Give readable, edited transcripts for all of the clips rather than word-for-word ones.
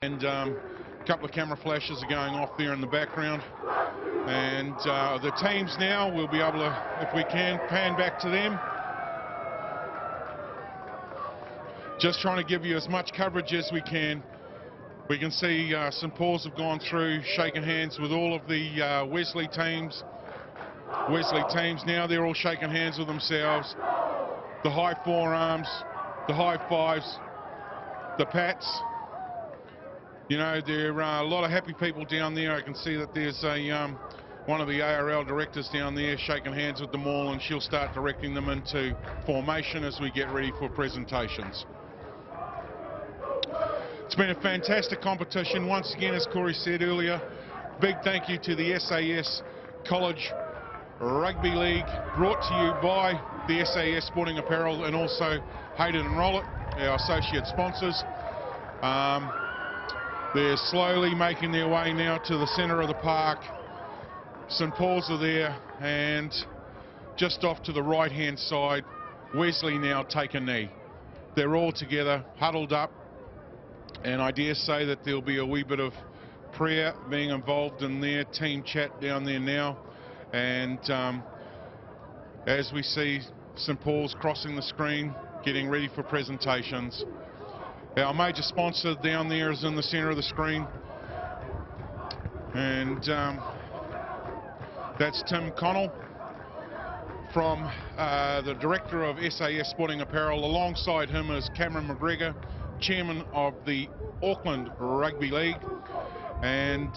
And a couple of camera flashes are going off there in the background. And the teams now, we'll be able to, if we can, pan back to them. Just trying to give you as much coverage as we can. We can see St Paul's have gone through, shaking hands with all of the Wesley teams. Now they're all shaking hands with themselves. The high forearms, the high fives, the pats. You know, there are a lot of happy people down there. I can see that there's one of the ARL directors down there shaking hands with them all, and she'll start directing them into formation as we get ready for presentations. It's been a fantastic competition. Once again, as Corey said earlier, big thank you to the SAS College Rugby League, brought to you by the SAS Sporting Apparel and also Hayden and Rollitt, our associate sponsors. They're slowly making their way now to the centre of the park. St Paul's are there, and just off to the right hand side, Wesley now take a knee. They're all together, huddled up, and I dare say that there'll be a wee bit of prayer being involved in their team chat down there now. And as we see St Paul's crossing the screen, getting ready for presentations. Our major sponsor down there is in the centre of the screen, and that's Tim Connell from the director of SAS Sporting Apparel. Alongside him is Cameron McGregor, chairman of the Auckland Rugby League, and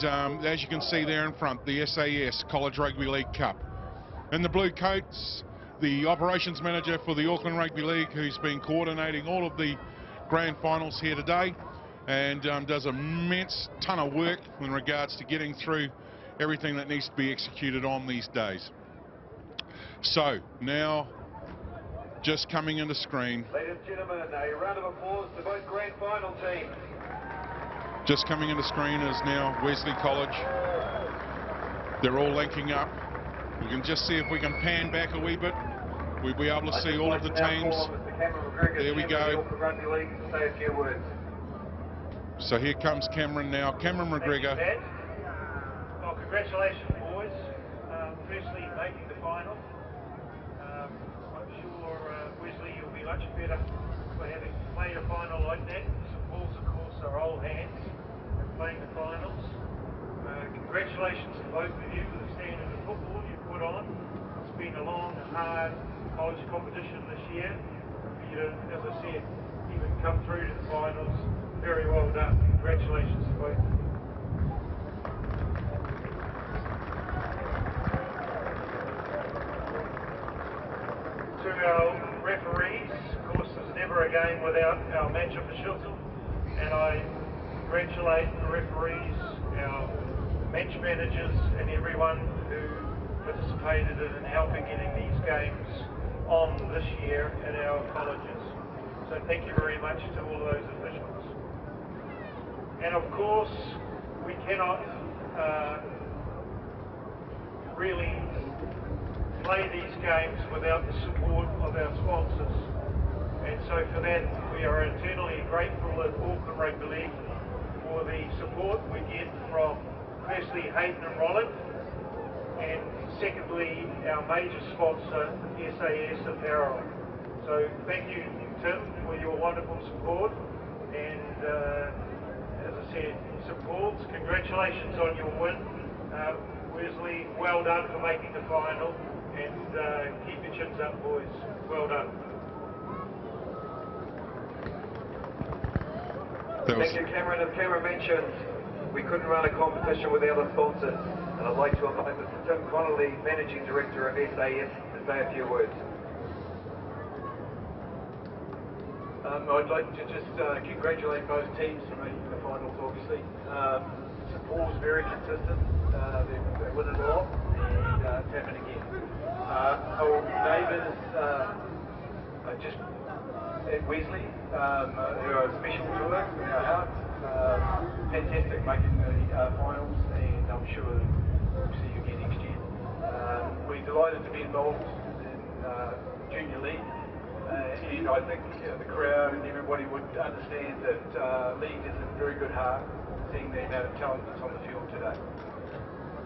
as you can see there in front, the SAS College Rugby League Cup. In the blue coats, the operations manager for the Auckland Rugby League, who's been coordinating all of the grand finals here today, and does an immense ton of work in regards to getting through everything that needs to be executed on these days. So now, just coming into screen. Ladies and gentlemen, a round of applause to both grand final teams. Just coming into screen is now Wesley College. They're all linking up. We can just see if we can pan back a wee bit. We'll be able to see all of the teams. There we go. So here comes Cameron now. Cameron McGregor. Well, congratulations, boys. Firstly, making the final. I'm sure, Wesley, you'll be much better for having played a final like that. St Paul's, of course, are old hands in playing the finals. Congratulations to both of you for the standard of football you've put on. It's been a long, hard college competition this year. For you to, as I said, even come through to the finals, very well done. Congratulations to both of you. To our referees, of course, there's never a game without our match officials, and I congratulate the referees, our match managers, and everyone who participated in helping getting these games on this year at our colleges. So thank you very much to all those officials. And of course, we cannot really play these games without the support of our sponsors. And so for that, we are eternally grateful at Auckland Rugby League for the support we get from, firstly, Hayden and Rollitt, and secondly, our major sponsor, SAS Apparel. So thank you, Tim, for your wonderful support. And as I said, St Paul's, congratulations on your win. Wesley, well done for making the final. And keep your chins up, boys. Well done. Thank you, Cameron. As Cameron mentioned, we couldn't run a competition without our sponsors. And I'd like to invite Mr. Tim Connolly, Managing Director of SAS, to say a few words. I'd like to just congratulate both teams for making the finals, obviously. St Paul's very consistent. They win it all, and it's happened again. Our neighbours, just at Wesley, who are special to us in our hearts. Fantastic making the finals, and I'm sure we'll see you again next year. We're delighted to be involved in Junior League. And I think the crowd and everybody would understand that League is in very good heart, seeing the amount of talent that's on the field today.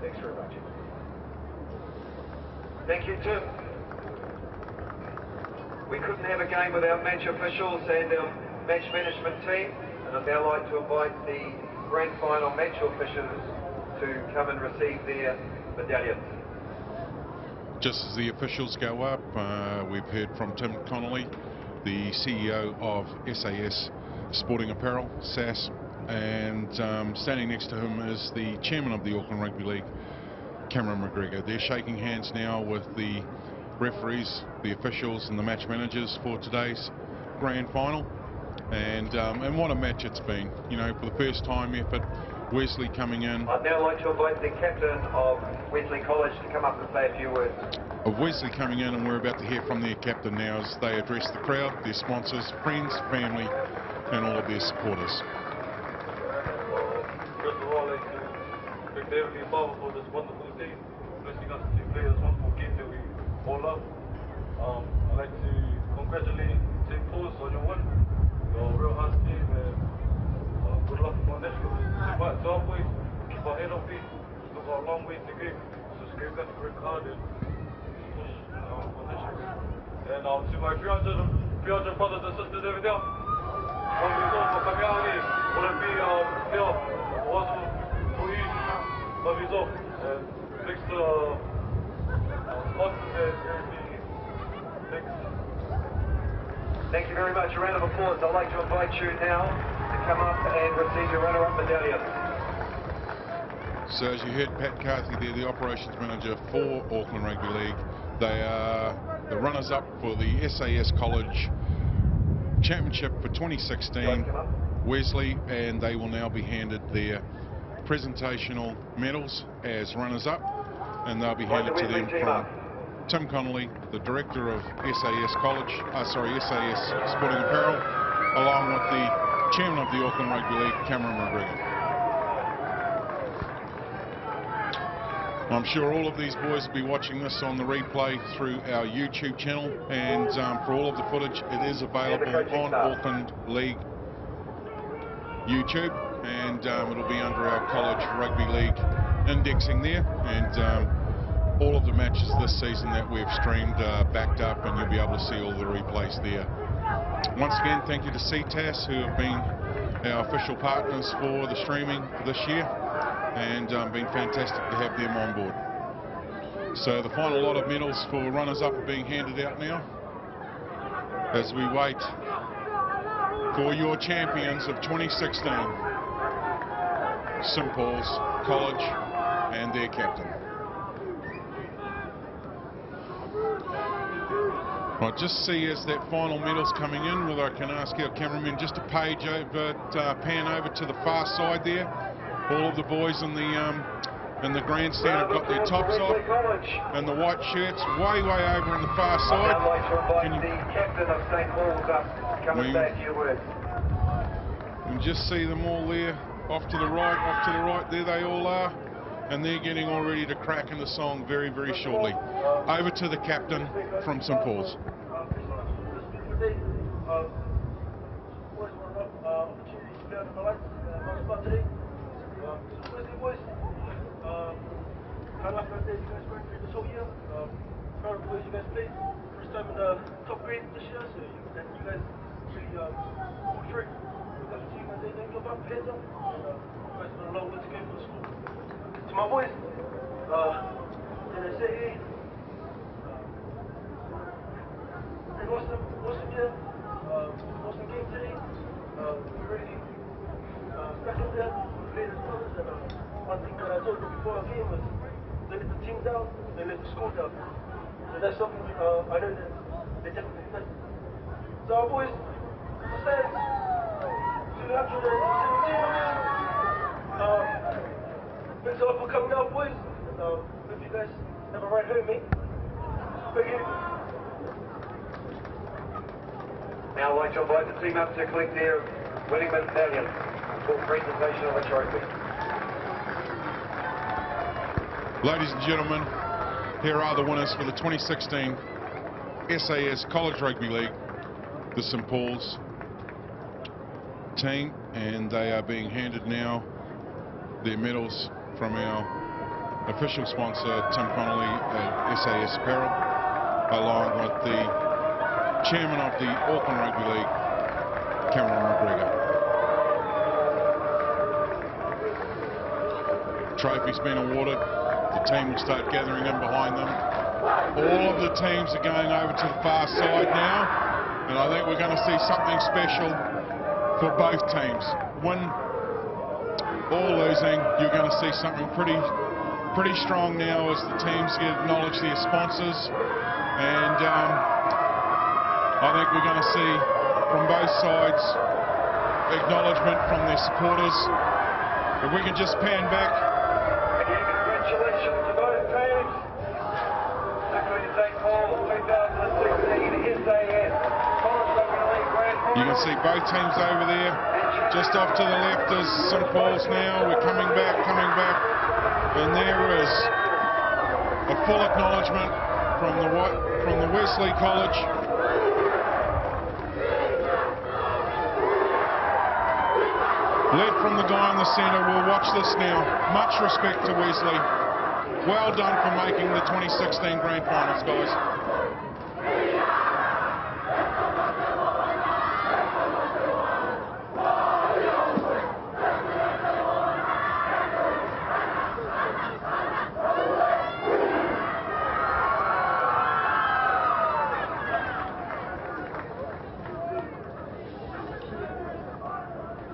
Thanks very much. Thank you, Tim. We couldn't have a game without match officials and our match management team, and I'd now like to invite the grand final match officials to come and receive their medallions. Just as the officials go up, we've heard from Tim Connolly, the CEO of SAS Sporting Apparel, SAS, and standing next to him is the chairman of the Auckland Rugby League, Cameron McGregor. They're shaking hands now with the referees, the officials and the match managers for today's grand final. And what a match it's been, you know, for the first time effort. Wesley coming in. I'd now like to invite the captain of Wesley College to come up and say a few words. Of Wesley coming in, and we're about to hear from their captain now as they address the crowd, their sponsors, friends, family and all of their supporters. First of all, I'd like to thank the Heavenly Father for this wonderful day, blessing us to play this wonderful game that we all love. I'd like to congratulate St. Paul's on your win. You're a real hard team, and good luck for nationals. Sit back to our boys, keep our head up, we've got a long way to go. So just get back, work hard and push for nationals. And to my 300 brothers and sisters over there, on the door for coming out here, want to be here, also for you, love you all. And thanks to sponsors and everything. Thanks. Thank you very much. A round of applause. I'd like to invite you now to come up and receive your runner-up medallion. So as you heard Pat Carthy there, the operations manager for Auckland Rugby League, they are the runners-up for the SAS College Championship for 2016, Wesley, and they will now be handed their presentational medals as runners-up, and they'll be handed to them from Tim Connolly, the director of SAS SAS Sporting Apparel, along with the chairman of the Auckland Rugby League, Cameron McGregor. I'm sure all of these boys will be watching this on the replay through our YouTube channel, and for all of the footage, it is available on Auckland League YouTube, and it'll be under our College Rugby League indexing there, and all of the matches this season that we've streamed backed up, and you'll be able to see all the replays there. Once again, thank you to CTAS, who have been our official partners for the streaming this year, and been fantastic to have them on board. So the final lot of medals for runners-up are being handed out now as we wait for your champions of 2016, St. Paul's College and their captain. I just see as that final medal's coming in, whether I can ask our cameraman just to pan over to the far side there. All of the boys in the grandstand have got their tops off, and the white shirts way over in the far side. I'd like to invite the captain of St. Paul's up to come and say a few words. You can just see them all there, off to the right, there they all are, and they're getting all ready to crack into song very shortly. Over to the captain from St. Paul's. I like the you guys going through this whole year. Proud of the ways you guys played. First time in the top grade this year, so you guys really pulled through. Because the team, they didn't give up, heads up. And you guys have a long way to go for the school. To my boys, they say, hey, awesome year, awesome game today. We really back up there, we played as brothers, and one thing that I told you before our game was they let the team down, they let the school down. So that's something I know that they definitely did. So our boys, stand 217. Thanks a lot for coming out, boys. And hope you guys have a ride home, mate. Thank you. Now I'd like to invite the team up to collect their winning medallions for presentation of the trophy. Ladies and gentlemen, here are the winners for the 2016 SAS College Rugby League the St Paul's team, and they are being handed now their medals from our official sponsor Tim Connolly at SAS Apparel, along with the chairman of the Auckland Rugby League, Cameron McGregor. Trophy's been awarded. The team will start gathering in behind them. All of the teams are going over to the far side now, and I think we're going to see something special for both teams. Win or losing, you're going to see something pretty strong now as the teams acknowledge their sponsors, and I think we're going to see from both sides acknowledgement from their supporters. If we can just pan back. Again, congratulations to both teams. Particularly St. Paul's 2016 SAS College Rugby League Grand Final. You can see both teams over there. Just off to the left is St Paul's now. We're coming back. And there is a full acknowledgement from the Wesley College. Led from the guy in the centre. We'll watch this now. Much respect to Wesley. Well done for making the 2016 Grand Finals, guys.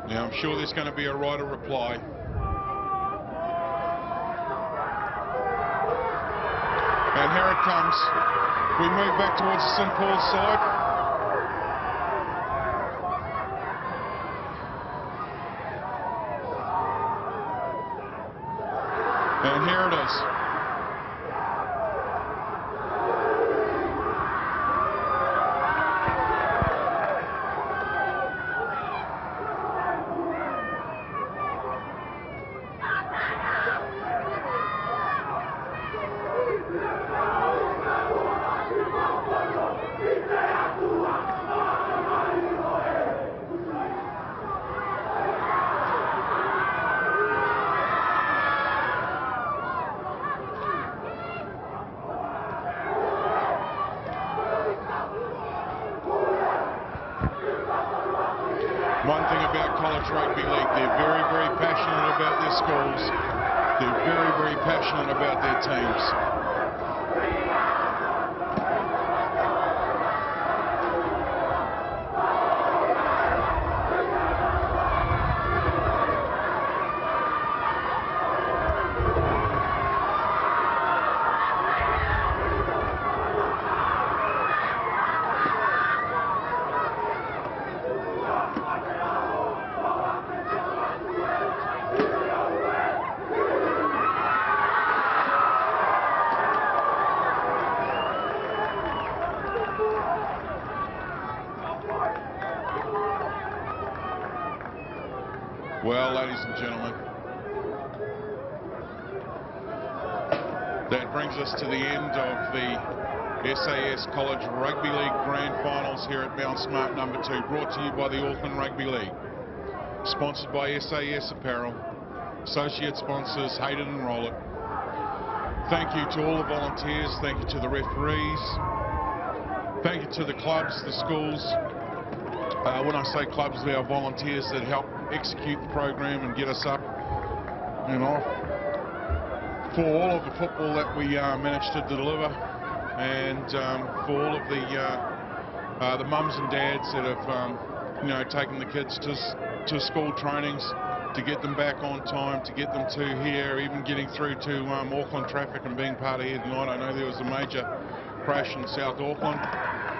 Now, I'm sure there's going to be a right of reply. And here it comes. We move back towards the St Paul's side. And here it is. One thing about College Rugby League, they're very, very passionate about their schools. They're very, very passionate about their teams. Well, ladies and gentlemen, that brings us to the end of the SAS College Rugby League Grand Finals here at Mount Smart number 2, brought to you by the Auckland Rugby League, sponsored by SAS Apparel, associate sponsors Hayden and Rollett. Thank you to all the volunteers, thank you to the referees, thank you to the clubs, the schools. When I say clubs, they are volunteers that help execute the program and get us up and off. For all of the football that we managed to deliver, and for all of the mums and dads that have taken the kids to school trainings to get them back on time, to get them to here, even getting through to Auckland traffic and being part of here tonight. I know there was a major crash in South Auckland.